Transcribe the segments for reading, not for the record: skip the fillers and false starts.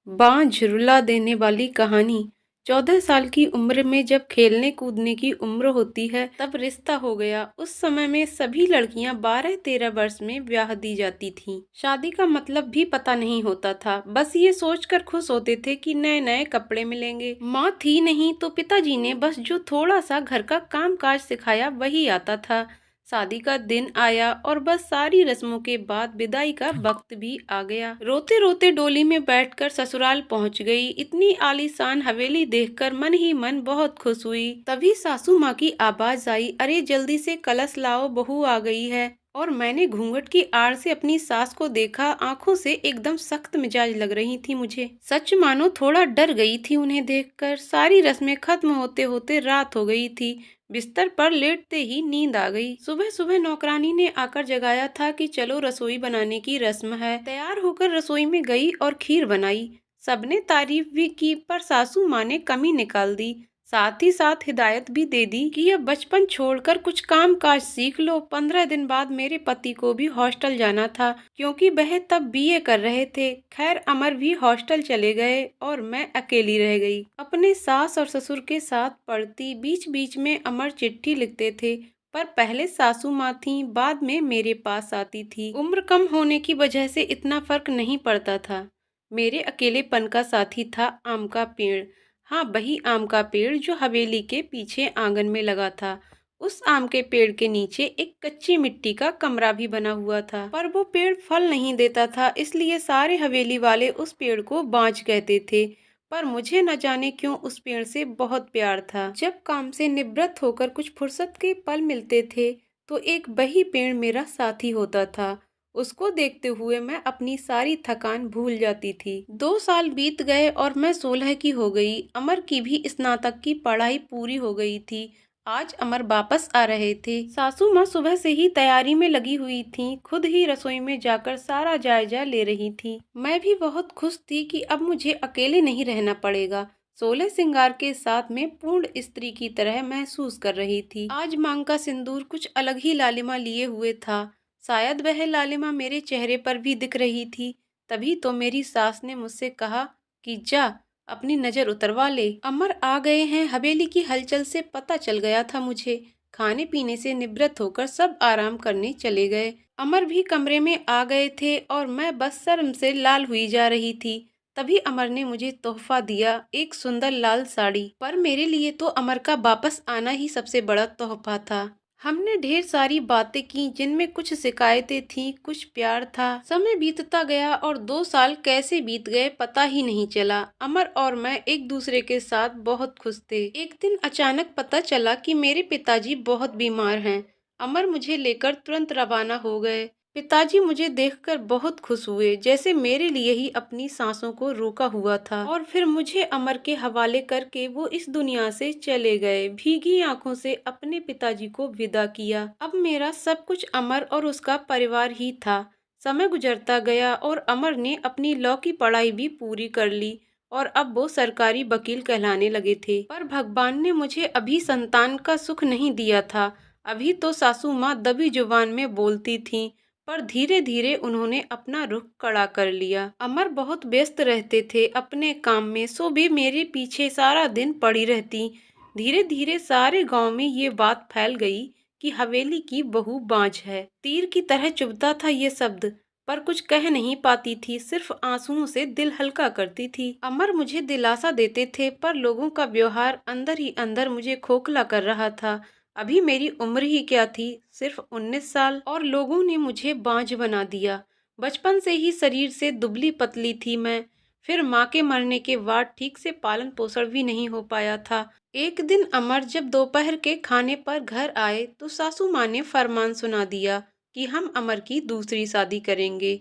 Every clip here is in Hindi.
बाँझ रुला देने वाली कहानी। 14 साल की उम्र में जब खेलने कूदने की उम्र होती है तब रिश्ता हो गया। उस समय में सभी लड़कियां 12-13 वर्ष में ब्याह दी जाती थीं। शादी का मतलब भी पता नहीं होता था, बस ये सोचकर खुश होते थे कि नए नए कपड़े मिलेंगे। माँ थी नहीं तो पिताजी ने बस जो थोड़ा सा घर का काम काज सिखाया वही आता था। शादी का दिन आया और बस सारी रस्मों के बाद विदाई का वक्त भी आ गया। रोते रोते डोली में बैठकर ससुराल पहुंच गई। इतनी आलीशान हवेली देखकर मन ही मन बहुत खुश हुई। तभी सासू माँ की आवाज आई, अरे जल्दी से कलश लाओ, बहू आ गई है। और मैंने घूंघट की आड़ से अपनी सास को देखा। आंखों से एकदम सख्त मिजाज लग रही थी मुझे। सच मानो थोड़ा डर गई थी उन्हें देखकर। सारी रस्में खत्म होते होते रात हो गई थी। बिस्तर पर लेटते ही नींद आ गई। सुबह सुबह नौकरानी ने आकर जगाया था कि चलो रसोई बनाने की रस्म है। तैयार होकर रसोई में गई और खीर बनाई। सबने तारीफ भी की पर सासू माँ ने कमी निकाल दी। साथ ही साथ हिदायत भी दे दी कि अब बचपन छोड़कर कुछ काम काज सीख लो। 15 दिन बाद मेरे पति को भी हॉस्टल जाना था क्योंकि वह तब बीए कर रहे थे। खैर अमर भी हॉस्टल चले गए और मैं अकेली रह गई। अपने सास और ससुर के साथ पढ़ती। बीच बीच में अमर चिट्ठी लिखते थे पर पहले सासू माँ थी, बाद में मेरे पास आती थी। उम्र कम होने की वजह से इतना फर्क नहीं पड़ता था। मेरे अकेलेपन का साथी था आम का पेड़। हाँ, वही आम का पेड़ जो हवेली के पीछे आंगन में लगा था। उस आम के पेड़ के नीचे एक कच्ची मिट्टी का कमरा भी बना हुआ था, पर वो पेड़ फल नहीं देता था, इसलिए सारे हवेली वाले उस पेड़ को बांझ कहते थे। पर मुझे न जाने क्यों उस पेड़ से बहुत प्यार था। जब काम से निवृत्त होकर कुछ फुर्सत के पल मिलते थे तो एक वही पेड़ मेरा साथी होता था। उसको देखते हुए मैं अपनी सारी थकान भूल जाती थी। 2 साल बीत गए और मैं 16 की हो गई। अमर की भी स्नातक की पढ़ाई पूरी हो गई थी। आज अमर वापस आ रहे थे। सासू माँ सुबह से ही तैयारी में लगी हुई थीं, खुद ही रसोई में जाकर सारा जायजा ले रही थी। मैं भी बहुत खुश थी कि अब मुझे अकेले नहीं रहना पड़ेगा। 16 श्रृंगार के साथ में पूर्ण स्त्री की तरह महसूस कर रही थी। आज मांग का सिंदूर कुछ अलग ही लालिमा लिए हुए था। शायद वह लालिमा मेरे चेहरे पर भी दिख रही थी। तभी तो मेरी सास ने मुझसे कहा कि जा अपनी नजर उतरवा ले, अमर आ गए हैं। हवेली की हलचल से पता चल गया था मुझे। खाने पीने से निवृत्त होकर सब आराम करने चले गए। अमर भी कमरे में आ गए थे और मैं बस शर्म से लाल हुई जा रही थी। तभी अमर ने मुझे तोहफा दिया, एक सुंदर लाल साड़ी। पर मेरे लिए तो अमर का वापस आना ही सबसे बड़ा तोहफा था। हमने ढेर सारी बातें की जिनमें कुछ शिकायतें थीं, कुछ प्यार था। समय बीतता गया और 2 साल कैसे बीत गए पता ही नहीं चला। अमर और मैं एक दूसरे के साथ बहुत खुश थे। एक दिन अचानक पता चला कि मेरे पिताजी बहुत बीमार हैं। अमर मुझे लेकर तुरंत रवाना हो गए। पिताजी मुझे देखकर बहुत खुश हुए, जैसे मेरे लिए ही अपनी सांसों को रोका हुआ था। और फिर मुझे अमर के हवाले करके वो इस दुनिया से चले गए। भीगी आंखों से अपने पिताजी को विदा किया। अब मेरा सब कुछ अमर और उसका परिवार ही था। समय गुजरता गया और अमर ने अपनी लॉ की पढ़ाई भी पूरी कर ली और अब वो सरकारी वकील कहलाने लगे थे। पर भगवान ने मुझे अभी संतान का सुख नहीं दिया था। अभी तो सासू माँ दबी जुबान में बोलती थीं, पर धीरे धीरे उन्होंने अपना रुख कड़ा कर लिया। अमर बहुत व्यस्त रहते थे अपने काम में, सो भी मेरे पीछे सारा दिन पड़ी रहती। धीरे धीरे सारे गांव में ये बात फैल गई कि हवेली की बहू बांझ है। तीर की तरह चुभता था ये शब्द, पर कुछ कह नहीं पाती थी, सिर्फ आंसुओं से दिल हल्का करती थी। अमर मुझे दिलासा देते थे पर लोगों का व्यवहार अंदर ही अंदर मुझे खोखला कर रहा था। अभी मेरी उम्र ही क्या थी, सिर्फ 19 साल, और लोगों ने मुझे बांझ बना दिया। बचपन से ही शरीर से दुबली पतली थी मैं। फिर माँ के मरने के बाद ठीक से पालन पोषण भी नहीं हो पाया था। एक दिन अमर जब दोपहर के खाने पर घर आए तो सासू माँ ने फरमान सुना दिया कि हम अमर की दूसरी शादी करेंगे।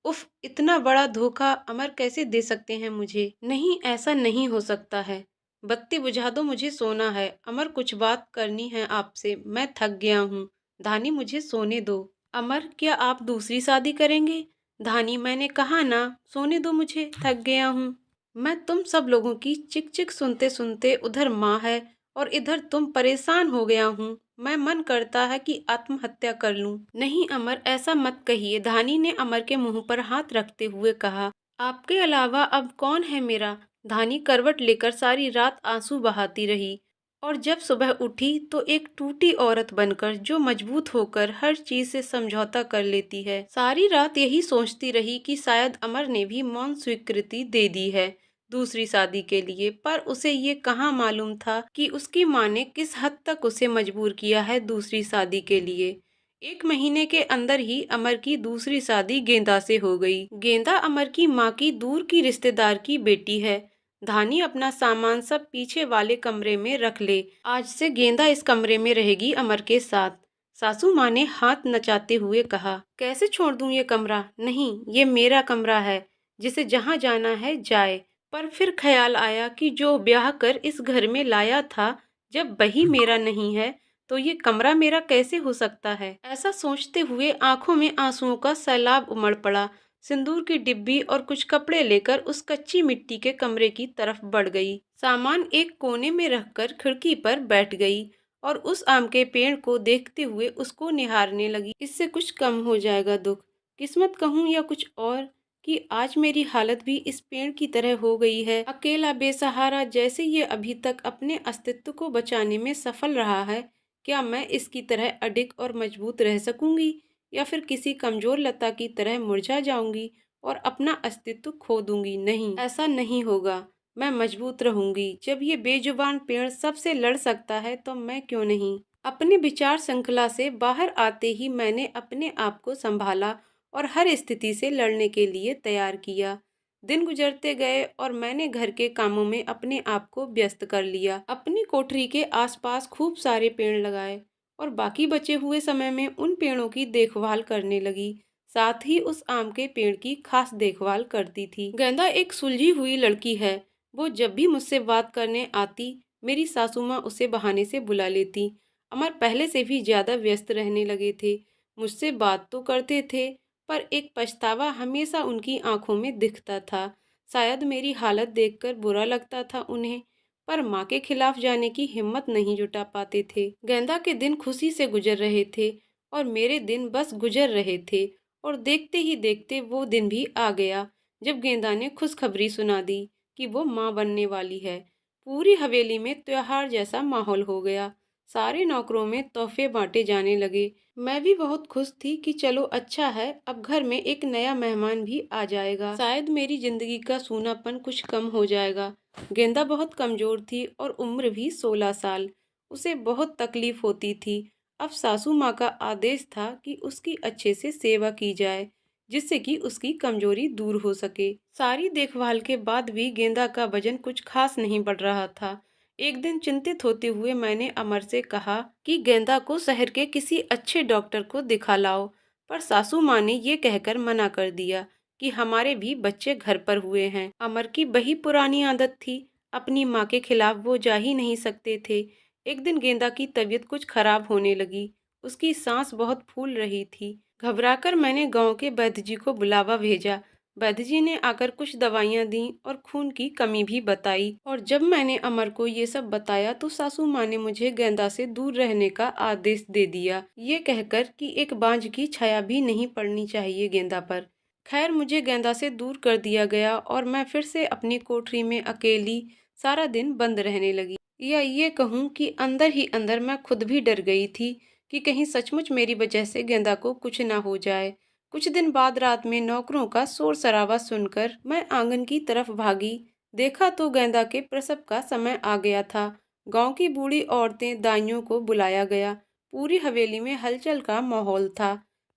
उफ, इतना बड़ा धोखा अमर कैसे दे सकते हैं मुझे? नहीं, ऐसा नहीं हो सकता है। बत्ती बुझा दो, मुझे सोना है। अमर, कुछ बात करनी है आपसे, मैं थक गया हूँ। धानी, मुझे सोने दो। अमर, क्या आप दूसरी शादी करेंगे? धानी, मैंने कहा ना, सोने दो मुझे, थक गया हूँ। मैं तुम सब लोगों की चिक चिक सुनते सुनते उधर माँ है और इधर तुम, परेशान हो गया हूँ। मैं मन करता है कि आत्महत्या कर लूं। नहीं अमर, ऐसा मत कहिए, धानी ने अमर के मुंह पर हाथ रखते हुए कहा। आपके अलावा अब कौन है मेरा? धानी करवट लेकर सारी रात आंसू बहाती रही और जब सुबह उठी तो एक टूटी औरत बनकर जो मजबूत होकर हर चीज से समझौता कर लेती है। सारी रात यही सोचती रही कि शायद अमर ने भी मौन स्वीकृति दे दी है दूसरी शादी के लिए, पर उसे ये कहाँ मालूम था कि उसकी माँ ने किस हद तक उसे मजबूर किया है दूसरी शादी के लिए। 1 महीने के अंदर ही अमर की दूसरी शादी गेंदा से हो गई। गेंदा अमर की माँ की दूर की रिश्तेदार की बेटी है। धानी अपना सामान सब पीछे वाले कमरे में रख ले। आज से गेंदा इस कमरे में रहेगी अमर के साथ। सासू माँ ने हाथ नचाते हुए कहा। कैसे छोड़ दूं ये कमरा? नहीं, ये मेरा कमरा है, जिसे जहाँ जाना है जाए। पर फिर ख्याल आया कि जो ब्याह कर इस घर में लाया था, जब वही मेरा नहीं है तो ये कमरा मेरा कैसे हो सकता है? ऐसा सोचते हुए आंखों में आंसुओं का सैलाब उमड़ पड़ा। सिंदूर की डिब्बी और कुछ कपड़े लेकर उस कच्ची मिट्टी के कमरे की तरफ बढ़ गई। सामान एक कोने में रखकर खिड़की पर बैठ गई और उस आम के पेड़ को देखते हुए उसको निहारने लगी। इससे कुछ कम हो जाएगा दुख, किस्मत कहूँ या कुछ और, कि आज मेरी हालत भी इस पेड़ की तरह हो गई है। अकेला बेसहारा जैसे ये अभी तक अपने अस्तित्व को बचाने में सफल रहा है, क्या मैं इसकी तरह अडिग और मजबूत रह सकूंगी, या फिर किसी कमजोर लता की तरह मुरझा जाऊंगी और अपना अस्तित्व खो दूंगी? नहीं, ऐसा नहीं होगा। मैं मजबूत रहूंगी। जब ये बेजुबान पेड़ सबसे लड़ सकता है तो मैं क्यों नहीं? अपने विचार श्रृंखला से बाहर आते ही मैंने अपने आप को संभाला और हर स्थिति से लड़ने के लिए तैयार किया। दिन गुजरते गए और मैंने घर के कामों में अपने आप को व्यस्त कर लिया। अपनी कोठरी के आसपास खूब सारे पेड़ लगाए और बाकी बचे हुए समय में उन पेड़ों की देखभाल करने लगी। साथ ही उस आम के पेड़ की खास देखभाल करती थी। गेंदा एक सुलझी हुई लड़की है। वो जब भी मुझसे बात करने आती, मेरी सासू माँ उसे बहाने से बुला लेती। अमर पहले से भी ज्यादा व्यस्त रहने लगे थे। मुझसे बात तो करते थे, पर एक पछतावा हमेशा उनकी आंखों में दिखता था। शायद मेरी हालत देखकर बुरा लगता था उन्हें, पर माँ के खिलाफ जाने की हिम्मत नहीं जुटा पाते थे। गेंदा के दिन खुशी से गुजर रहे थे और मेरे दिन बस गुजर रहे थे, और देखते ही देखते वो दिन भी आ गया जब गेंदा ने खुशखबरी सुना दी कि वो माँ बनने वाली है। पूरी हवेली में त्योहार जैसा माहौल हो गया। सारे नौकरों में तोहफे बांटे जाने लगे। मैं भी बहुत खुश थी कि चलो अच्छा है, अब घर में एक नया मेहमान भी आ जाएगा। शायद मेरी जिंदगी का सूनापन कुछ कम हो जाएगा। गेंदा बहुत कमजोर थी और उम्र भी 16 साल। उसे बहुत तकलीफ होती थी। अब सासू माँ का आदेश था कि उसकी अच्छे से सेवा की जाए, जिससे कि उसकी कमजोरी दूर हो सके। सारी देखभाल के बाद भी गेंदा का वजन कुछ खास नहीं बढ़ रहा था। एक दिन चिंतित होते हुए मैंने अमर से कहा कि गेंदा को शहर के किसी अच्छे डॉक्टर को दिखा लाओ, पर सासू माँ ने ये कहकर मना कर दिया कि हमारे भी बच्चे घर पर हुए हैं। अमर की वही पुरानी आदत थी, अपनी माँ के खिलाफ वो जा ही नहीं सकते थे। एक दिन गेंदा की तबीयत कुछ खराब होने लगी। उसकी सांस बहुत फूल रही थी। घबराकर मैंने गांव के वैद्य जी को बुलावा भेजा। वैद्य जी ने आकर कुछ दवाइयाँ दी और खून की कमी भी बताई। और जब मैंने अमर को ये सब बताया तो सासू माँ ने मुझे गेंदा से दूर रहने का आदेश दे दिया, ये कहकर कि एक बांझ की छाया भी नहीं पड़नी चाहिए गेंदा पर। खैर, मुझे गेंदा से दूर कर दिया गया और मैं फिर से अपनी कोठरी में अकेली सारा दिन बंद रहने लगी। या ये कहूँ कि अंदर ही अंदर मैं खुद भी डर गई थी कि कहीं सचमुच मेरी वजह से गेंदा को कुछ ना हो जाए। कुछ दिन बाद रात में नौकरों का शोर शराबा सुनकर मैं आंगन की तरफ भागी। देखा तो गेंदा के प्रसव का समय आ गया था। गांव की बूढ़ी औरतें दाइयों को बुलाया गया। पूरी हवेली में हलचल का माहौल था।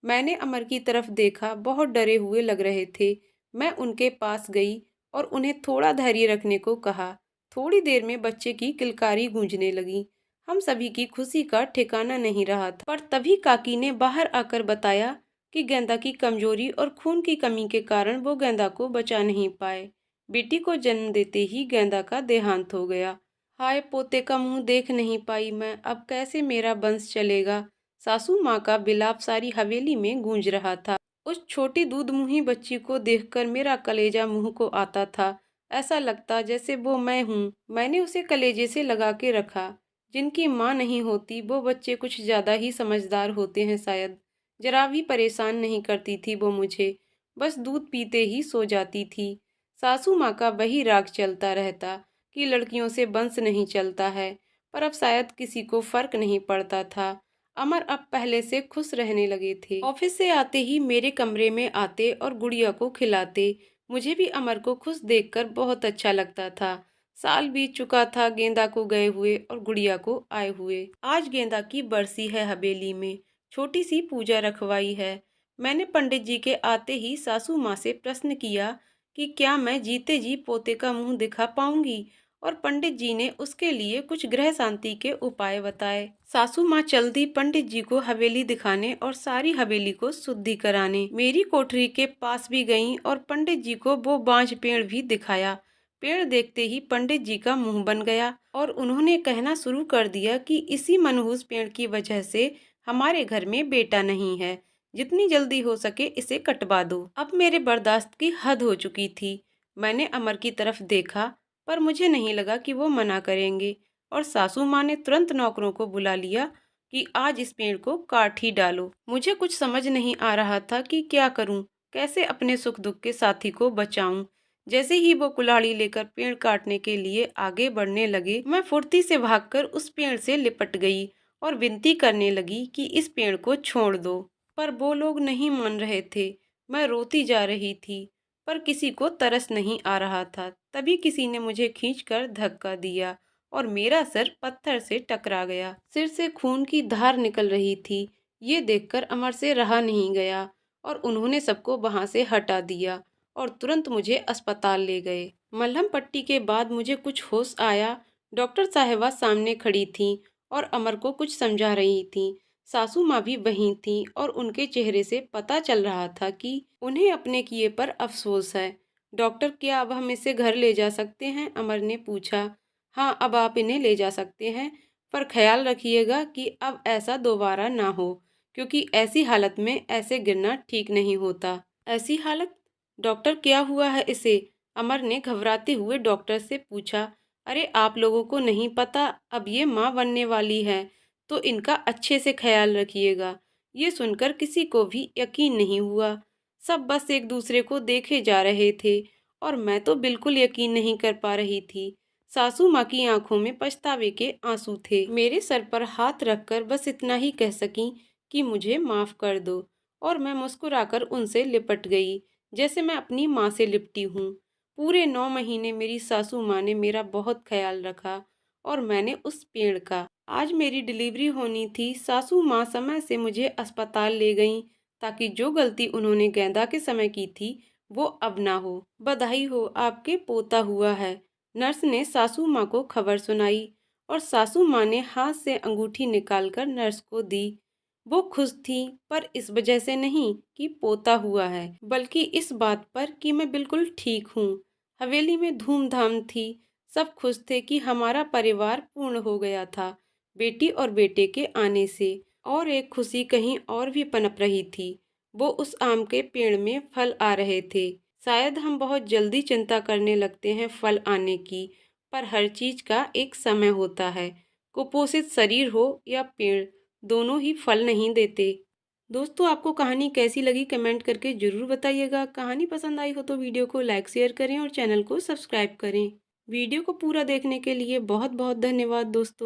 मैंने अमर की तरफ देखा, बहुत डरे हुए लग रहे थे। मैं उनके पास गई और उन्हें थोड़ा धैर्य रखने को कहा। थोड़ी देर में बच्चे की किलकारी गूंजने लगी। हम सभी की खुशी का ठिकाना नहीं रहा था। पर तभी काकी ने बाहर आकर बताया कि गेंदा की कमजोरी और खून की कमी के कारण वो गेंदा को बचा नहीं पाए। बेटी को जन्म देते ही गेंदा का देहांत हो गया। हाय, पोते का मुंह देख नहीं पाई मैं, अब कैसे मेरा वंश चलेगा? सासू माँ का बिलाप सारी हवेली में गूंज रहा था। उस छोटी दूधमुंही बच्ची को देखकर मेरा कलेजा मुंह को आता था। ऐसा लगता जैसे वो मैं हूँ। मैंने उसे कलेजे से लगा के रखा। जिनकी माँ नहीं होती वो बच्चे कुछ ज्यादा ही समझदार होते हैं शायद। जरा भी परेशान नहीं करती थी वो मुझे। बस दूध पीते ही सो जाती थी। सासू माँ का वही राग चलता रहता कि लड़कियों से वंश नहीं चलता है, पर अब शायद किसी को फर्क नहीं पड़ता था। अमर अब पहले से खुश रहने लगे थे। ऑफिस से आते ही मेरे कमरे में आते और गुड़िया को खिलाते। मुझे भी अमर को खुश देखकर बहुत अच्छा लगता था। साल बीत चुका था गेंदा को गए हुए और गुड़िया को आए हुए। आज गेंदा की बरसी है हवेली में, छोटी सी पूजा रखवाई है। मैंने पंडित जी के आते ही सासू माँ से प्रश्न किया कि क्या मैं जीते जी पोते का मुंह दिखा पाऊंगी, और पंडित जी ने उसके लिए कुछ ग्रह शांति के उपाय बताए। सासू माँ चल दी पंडित जी को हवेली दिखाने और सारी हवेली को शुद्धि कराने। मेरी कोठरी के पास भी गईं और पंडित जी को वो बांझ पेड़ भी दिखाया। पेड़ देखते ही पंडित जी का मुंह बन गया और उन्होंने कहना शुरू कर दिया कि इसी मनहूस पेड़ की वजह से हमारे घर में बेटा नहीं है, जितनी जल्दी हो सके इसे कटवा दो। अब मेरे बर्दाश्त की हद हो चुकी थी। मैंने अमर की तरफ देखा, पर मुझे नहीं लगा कि वो मना करेंगे, और सासू माँ ने तुरंत नौकरों को बुला लिया कि आज इस पेड़ को काट ही डालो। मुझे कुछ समझ नहीं आ रहा था कि क्या करूं, कैसे अपने सुख दुख के साथी को बचाऊं। जैसे ही वो कुल्हाड़ी लेकर पेड़ काटने के लिए आगे बढ़ने लगे, मैं फुर्ती से भागकर उस पेड़ से लिपट गई और विनती करने लगी कि इस पेड़ को छोड़ दो। पर वो लोग नहीं मान रहे थे। मैं रोती जा रही थी, पर किसी को तरस नहीं आ रहा था। तभी किसी ने मुझे खींचकर धक्का दिया और मेरा सर पत्थर से टकरा गया। सिर से खून की धार निकल रही थी। ये देखकर अमर से रहा नहीं गया और उन्होंने सबको वहां से हटा दिया और तुरंत मुझे अस्पताल ले गए। मलहम पट्टी के बाद मुझे कुछ होश आया। डॉक्टर साहिबा सामने खड़ी थीं और अमर को कुछ समझा रही थीं। सासू माँ भी वहीं थीं और उनके चेहरे से पता चल रहा था कि उन्हें अपने किए पर अफसोस है। डॉक्टर, क्या अब हम इसे घर ले जा सकते हैं? अमर ने पूछा। हाँ, अब आप इन्हें ले जा सकते हैं, पर ख्याल रखिएगा कि अब ऐसा दोबारा ना हो, क्योंकि ऐसी हालत में ऐसे गिरना ठीक नहीं होता। ऐसी हालत? डॉक्टर, क्या हुआ है इसे? अमर ने घबराते हुए डॉक्टर से पूछा। अरे, आप लोगों को नहीं पता, अब ये माँ बनने वाली है, तो इनका अच्छे से ख्याल रखिएगा। ये सुनकर किसी को भी यकीन नहीं हुआ। सब बस एक दूसरे को देखे जा रहे थे और मैं तो बिल्कुल यकीन नहीं कर पा रही थी। सासू माँ की आंखों में पछतावे के आंसू थे। मेरे सर पर हाथ रखकर बस इतना ही कह सकी कि मुझे माफ कर दो, और मैं मुस्कुराकर उनसे लिपट गई, जैसे मैं अपनी माँ से लिपटी हूँ। पूरे 9 महीने मेरी सासू माँ ने मेरा बहुत ख्याल रखा और मैंने उस पेड़ का। आज मेरी डिलीवरी होनी थी। सासू माँ समय से मुझे अस्पताल ले गईं, ताकि जो गलती उन्होंने गेंदा के समय की थी वो अब ना हो। बधाई हो, आपके पोता हुआ है। नर्स ने सासू माँ को खबर सुनाई और सासू माँ ने हाथ से अंगूठी निकालकर नर्स को दी। वो खुश थी, पर इस वजह से नहीं कि पोता हुआ है, बल्कि इस बात पर कि मैं बिल्कुल ठीक हूँ। हवेली में धूमधाम थी। सब खुश थे कि हमारा परिवार पूर्ण हो गया था बेटी और बेटे के आने से। और एक खुशी कहीं और भी पनप रही थी। वो उस आम के पेड़ में फल आ रहे थे। शायद हम बहुत जल्दी चिंता करने लगते हैं फल आने की, पर हर चीज का एक समय होता है। कुपोषित शरीर हो या पेड़, दोनों ही फल नहीं देते। दोस्तों, आपको कहानी कैसी लगी कमेंट करके ज़रूर बताइएगा। कहानी पसंद आई हो तो वीडियो को लाइक शेयर करें और चैनल को सब्सक्राइब करें। वीडियो को पूरा देखने के लिए बहुत बहुत धन्यवाद दोस्तों।